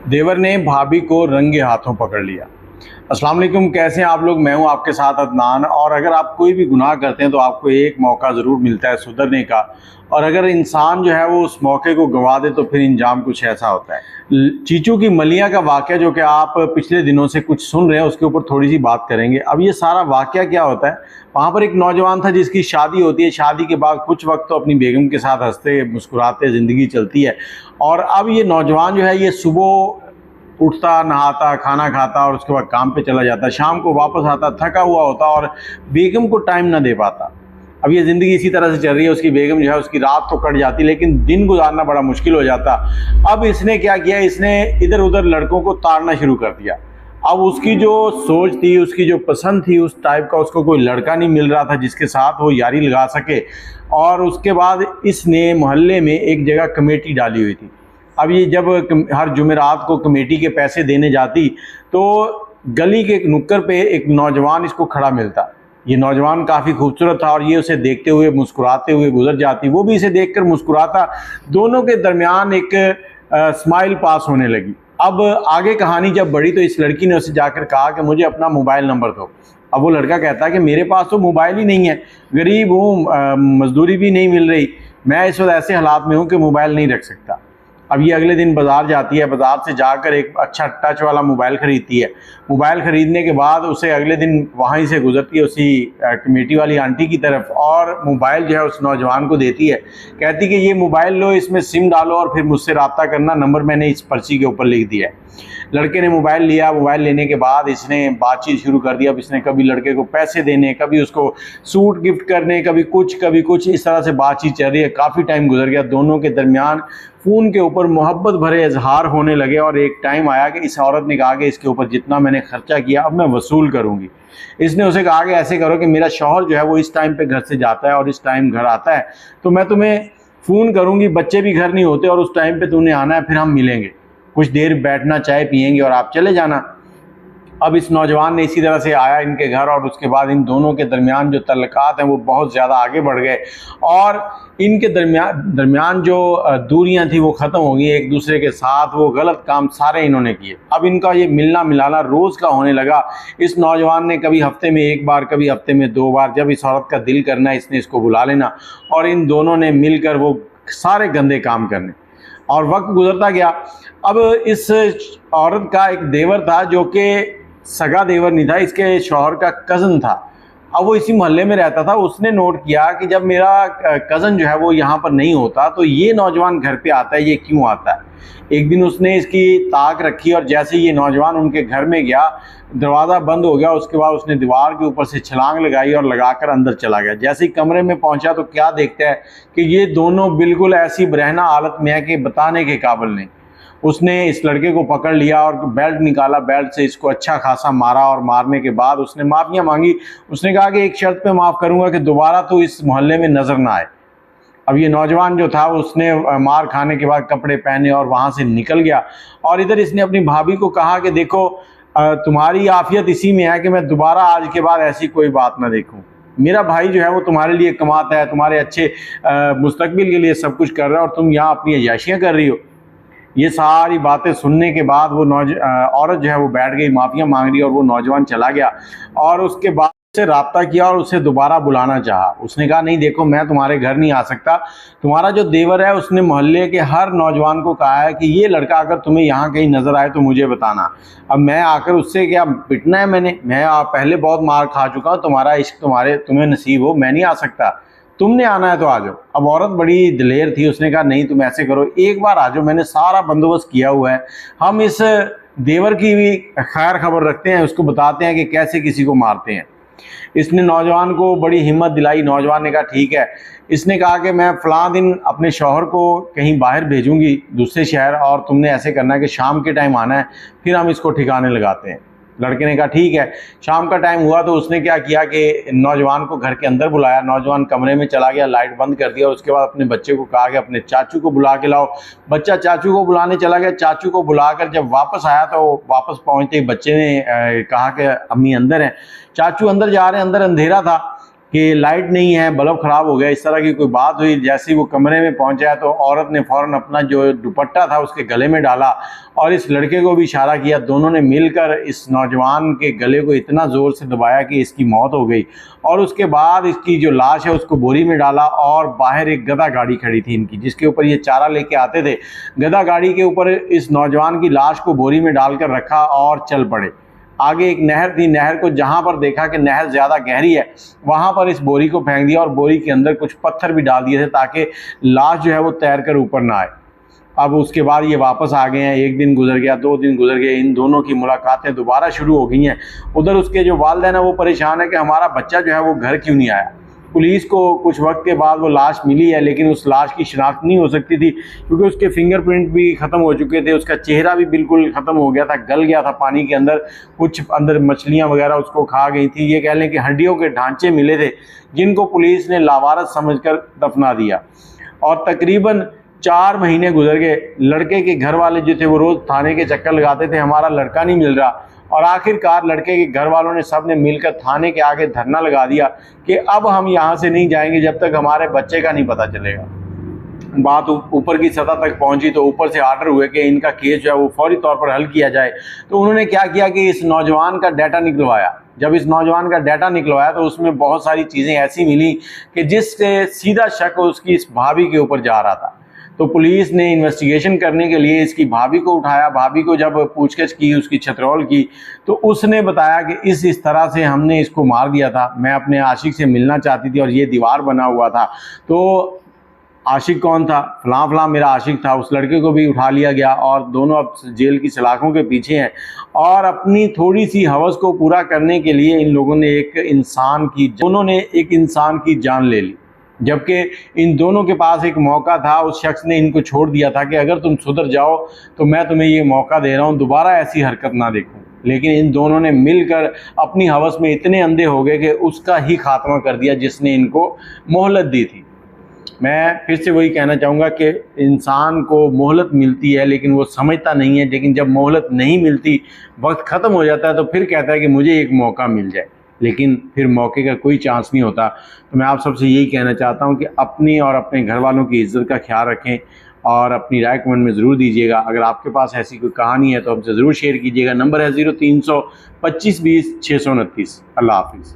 देवर ने भाभी को रंगे हाथों पकड़ लिया। अस्सलाम वालेकुम, कैसे हैं आप लोग। मैं हूं आपके साथ अदनान। और अगर आप कोई भी गुनाह करते हैं तो आपको एक मौका ज़रूर मिलता है सुधरने का, और अगर इंसान जो है वो उस मौके को गंवा दे तो फिर इंजाम कुछ ऐसा होता है। चीचू की मलिया का वाक़या जो कि आप पिछले दिनों से कुछ सुन रहे हैं, उसके ऊपर थोड़ी सी बात करेंगे। अब ये सारा वाक़या क्या होता है, वहाँ पर एक नौजवान था जिसकी शादी होती है। शादी के बाद कुछ वक्त तो अपनी बेगम के साथ हंसते मुस्कुराते ज़िंदगी चलती है। और अब ये नौजवान जो है ये सुबह उठता, नहाता, खाना खाता और उसके बाद काम पे चला जाता। शाम को वापस आता थका हुआ होता और बेगम को टाइम ना दे पाता। अब ये ज़िंदगी इसी तरह से चल रही है। उसकी बेगम जो है उसकी रात तो कट जाती लेकिन दिन गुजारना बड़ा मुश्किल हो जाता। अब इसने क्या किया, इसने इधर उधर लड़कों को ताड़ना शुरू कर दिया। अब उसकी जो सोच थी, उसकी जो पसंद थी, उस टाइप का उसको कोई लड़का नहीं मिल रहा था जिसके साथ वो यारी लगा सके। और उसके बाद इसने मोहल्ले में एक जगह कमेटी डाली हुई थी। अब ये जब हर जुमेरात को कमेटी के पैसे देने जाती तो गली के एक नुक्कड़ पे एक नौजवान इसको खड़ा मिलता। ये नौजवान काफ़ी खूबसूरत था और ये उसे देखते हुए मुस्कुराते हुए गुजर जाती, वो भी इसे देखकर मुस्कुराता। दोनों के दरमियान एक स्माइल पास होने लगी। अब आगे कहानी जब बढ़ी तो इस लड़की ने उसे जाकर कहा कि मुझे अपना मोबाइल नंबर दो। अब वो लड़का कहता है कि मेरे पास तो मोबाइल ही नहीं है, गरीब हूँ, मजदूरी भी नहीं मिल रही, मैं इस वक्त ऐसे हालात में हूँ कि मोबाइल नहीं रख सकता। अब ये अगले दिन बाज़ार जाती है, बाज़ार से जाकर एक अच्छा टच वाला मोबाइल ख़रीदती है। मोबाइल ख़रीदने के बाद उसे अगले दिन वहीं से गुजरती है उसी कमेटी वाली आंटी की तरफ और मोबाइल जो है उस नौजवान को देती है। कहती कि ये मोबाइल लो, इसमें सिम डालो और फिर मुझसे रब्ता करना, नंबर मैंने इस पर्ची के ऊपर लिख दिया है। लड़के ने मोबाइल लिया। मोबाइल लेने के बाद इसने बातचीत शुरू कर दी। अब इसने कभी लड़के को पैसे देने, कभी उसको सूट गिफ्ट करने, कभी कुछ, इस तरह से बातचीत चल रही है। काफ़ी टाइम गुजर गया। दोनों के दरमियान फ़ोन के ऊपर मोहब्बत भरे इजहार होने लगे और एक टाइम आया कि इस औरत ने कहा कि इसके ऊपर जितना मैंने खर्चा किया अब मैं वसूल करूँगी। इसने उसे कहा कि ऐसे करो कि मेरा शौहर जो है वो इस टाइम पे घर से जाता है और इस टाइम घर आता है, तो मैं तुम्हें फ़ोन करूँगी, बच्चे भी घर नहीं होते और उस टाइम पे तुमने आना है, फिर हम मिलेंगे, कुछ देर बैठना, चाय पियेंगे और आप चले जाना। अब इस नौजवान ने इसी तरह से आया इनके घर और उसके बाद इन दोनों के दरमियान जो तल्लुकात हैं वो बहुत ज़्यादा आगे बढ़ गए और इनके दरमियान जो दूरियां थी वो ख़त्म हो गई। एक दूसरे के साथ वो गलत काम सारे इन्होंने किए। अब इनका ये मिलना मिलाना रोज़ का होने लगा। इस नौजवान ने कभी हफ्ते में एक बार, कभी हफ्ते में 2 बार, जब इस औरत का दिल करना इसने इसको बुला लेना और इन दोनों ने मिलकर वो सारे गंदे काम करने। और वक्त गुजरता गया। अब इस औरत का एक देवर था जो कि सगा देवर नहीं था, इसके शौहर का कज़न था। अब वो इसी मोहल्ले में रहता था। उसने नोट किया कि जब मेरा कज़न जो है वो यहाँ पर नहीं होता तो ये नौजवान घर पे आता है, ये क्यों आता है। एक दिन उसने इसकी ताक रखी और जैसे ये नौजवान उनके घर में गया, दरवाज़ा बंद हो गया। उसके बाद उसने दीवार के ऊपर से छलांग लगाई और लगाकर अंदर चला गया। जैसे ही कमरे में पहुंचा तो क्या देखता है कि ये दोनों बिल्कुल ऐसी बरहना हालत में है कि बताने के काबिल नहीं। उसने इस लड़के को पकड़ लिया और बेल्ट निकाला, बेल्ट से इसको अच्छा खासा मारा और मारने के बाद उसने माफ़ियाँ मांगी। उसने कहा कि एक शर्त पे माफ़ करूँगा कि दोबारा तो इस मोहल्ले में नज़र ना आए। अब ये नौजवान जो था उसने मार खाने के बाद कपड़े पहने और वहाँ से निकल गया। और इधर इसने अपनी भाभी को कहा कि देखो तुम्हारी आफियत इसी में है कि मैं दोबारा आज के बाद ऐसी कोई बात ना देखूँ। मेरा भाई जो है वो तुम्हारे लिए कमाता है, तुम्हारे अच्छे मुस्तकबिल के लिए सब कुछ कर रहा है और तुम यहाँ अपनी अय्याशियाँ कर रही हो। ये सारी बातें सुनने के बाद वो औरत जो है वो बैठ गई, माफ़ियाँ मांग रही और वो नौजवान चला गया। और उसके बाद से रब्ता किया और उसे दोबारा बुलाना चाहा। उसने कहा नहीं देखो, मैं तुम्हारे घर नहीं आ सकता। तुम्हारा जो देवर है उसने मोहल्ले के हर नौजवान को कहा है कि ये लड़का अगर तुम्हें यहाँ कहीं नज़र आए तो मुझे बताना। अब मैं आकर उससे क्या पिटना है, मैं पहले बहुत मार खा चुका हूँ, तुम्हारा इश्क तुम्हें नसीब हो, मैं नहीं आ सकता, तुमने आना है तो आ जाओ। अब औरत बड़ी दिलेर थी। उसने कहा नहीं तुम ऐसे करो, एक बार आ जाओ, मैंने सारा बंदोबस्त किया हुआ है। हम इस देवर की भी खैर खबर रखते हैं, उसको बताते हैं कि कैसे किसी को मारते हैं। इसने नौजवान को बड़ी हिम्मत दिलाई। नौजवान ने कहा ठीक है। इसने कहा कि मैं फ़लाँ दिन अपने शौहर को कहीं बाहर भेजूंगी दूसरे शहर और तुमने ऐसे करना है कि शाम के टाइम आना है, फिर हम इसको ठिकाने लगाते हैं। लड़के ने कहा ठीक है। शाम का टाइम हुआ तो उसने क्या किया कि नौजवान को घर के अंदर बुलाया। नौजवान कमरे में चला गया, लाइट बंद कर दिया। उसके बाद अपने बच्चे को कहा कि अपने चाचू को बुला के लाओ। बच्चा चाचू को बुलाने चला गया। चाचू को बुलाकर जब वापस आया तो वापस पहुंचते ही बच्चे ने कहा कि अम्मी अंदर हैं। चाचू अंदर जा रहे हैं, अंदर अंधेरा था कि लाइट नहीं है, बल्ब ख़राब हो गया, इस तरह की कोई बात हुई। जैसे ही वो कमरे में पहुंचा तो औरत ने फ़ौरन अपना जो दुपट्टा था उसके गले में डाला और इस लड़के को भी इशारा किया। दोनों ने मिलकर इस नौजवान के गले को इतना ज़ोर से दबाया कि इसकी मौत हो गई। और उसके बाद इसकी जो लाश है उसको बोरी में डाला और बाहर एक गधा गाड़ी खड़ी थी इनकी, जिसके ऊपर ये चारा लेके आते थे। गधा गाड़ी के ऊपर इस नौजवान की लाश को बोरी में डालकर रखा और चल पड़े। आगे एक नहर थी, नहर को जहाँ पर देखा कि नहर ज़्यादा गहरी है वहाँ पर इस बोरी को फेंक दिया और बोरी के अंदर कुछ पत्थर भी डाल दिए थे ताकि लाश जो है वो तैर कर ऊपर ना आए। अब उसके बाद ये वापस आ गए हैं। 1 दिन गुजर गया, 2 दिन गुजर गए, इन दोनों की मुलाकातें दोबारा शुरू हो गई हैं। उधर उसके जो वालिदैन है वो परेशान है कि हमारा बच्चा जो है वो घर क्यों नहीं आया। पुलिस को कुछ वक्त के बाद वो लाश मिली है, लेकिन उस लाश की शिनाख्त नहीं हो सकती थी क्योंकि उसके फिंगरप्रिंट भी ख़त्म हो चुके थे, उसका चेहरा भी बिल्कुल ख़त्म हो गया था, गल गया था पानी के अंदर। कुछ अंदर मछलियाँ वगैरह उसको खा गई थी। ये कह लें कि हड्डियों के ढांचे मिले थे जिनको पुलिस ने लावारस समझकर दफना दिया। और तकरीबन 4 महीने गुजर गए। लड़के के घर वाले जो थे वो रोज़ थाने के चक्कर लगाते थे, हमारा लड़का नहीं मिल रहा। और आखिरकार लड़के के घर वालों ने सब ने मिलकर थाने के आगे धरना लगा दिया कि अब हम यहाँ से नहीं जाएंगे जब तक हमारे बच्चे का नहीं पता चलेगा। बात ऊपर की सतह तक पहुंची तो ऊपर से आर्डर हुए कि इनका केस जो है वो फौरी तौर पर हल किया जाए। तो उन्होंने क्या किया कि इस नौजवान का डाटा निकलवाया। जब इस नौजवान का डाटा निकलवाया तो उसमें बहुत सारी चीज़ें ऐसी मिली कि जिससे सीधा शक उसकी इस भाभी के ऊपर जा रहा था। तो पुलिस ने इन्वेस्टिगेशन करने के लिए इसकी भाभी को उठाया। भाभी को जब पूछताछ की, उसकी छतरौल की, तो उसने बताया कि इस तरह से हमने इसको मार दिया था। मैं अपने आशिक से मिलना चाहती थी और ये दीवार बना हुआ था। तो आशिक कौन था? फलां फलां मेरा आशिक था। उस लड़के को भी उठा लिया गया और दोनों अब जेल की सलाखों के पीछे हैं। और अपनी थोड़ी सी हवस को पूरा करने के लिए इन लोगों ने एक इंसान की जान ले ली, जबकि इन दोनों के पास एक मौका था। उस शख्स ने इनको छोड़ दिया था कि अगर तुम सुधर जाओ तो मैं तुम्हें ये मौका दे रहा हूँ, दोबारा ऐसी हरकत ना देखूँ। लेकिन इन दोनों ने मिलकर अपनी हवस में इतने अंधे हो गए कि उसका ही खात्मा कर दिया जिसने इनको मोहलत दी थी। मैं फिर से वही कहना चाहूँगा कि इंसान को मोहलत मिलती है लेकिन वो समझता नहीं है। लेकिन जब मोहलत नहीं मिलती, वक्त ख़त्म हो जाता है, तो फिर कहता है कि मुझे एक मौका मिल जाए, लेकिन फिर मौके का कोई चांस नहीं होता। तो मैं आप सबसे यही कहना चाहता हूँ कि अपनी और अपने घर वालों की इज़्ज़त का ख्याल रखें और अपनी राय कमेंट में ज़रूर दीजिएगा। अगर आपके पास ऐसी कोई कहानी है तो हमसे ज़रूर शेयर कीजिएगा। नंबर है 0300 25 20 629। अल्लाह हाफिज़।